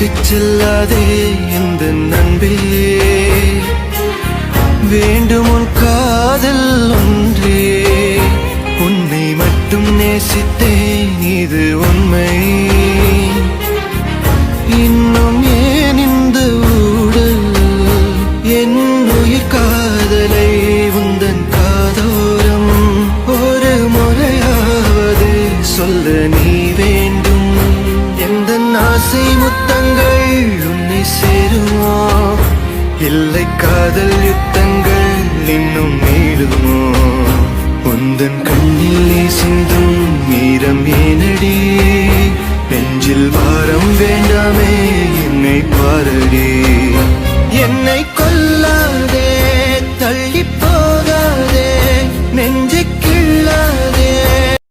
விட்டு செல்லாதே இந்த நண்பே, வேண்டும் உன் காதல் ஒன்றே, உன்னை மட்டும் நேசித்தேன் இது உண்மை.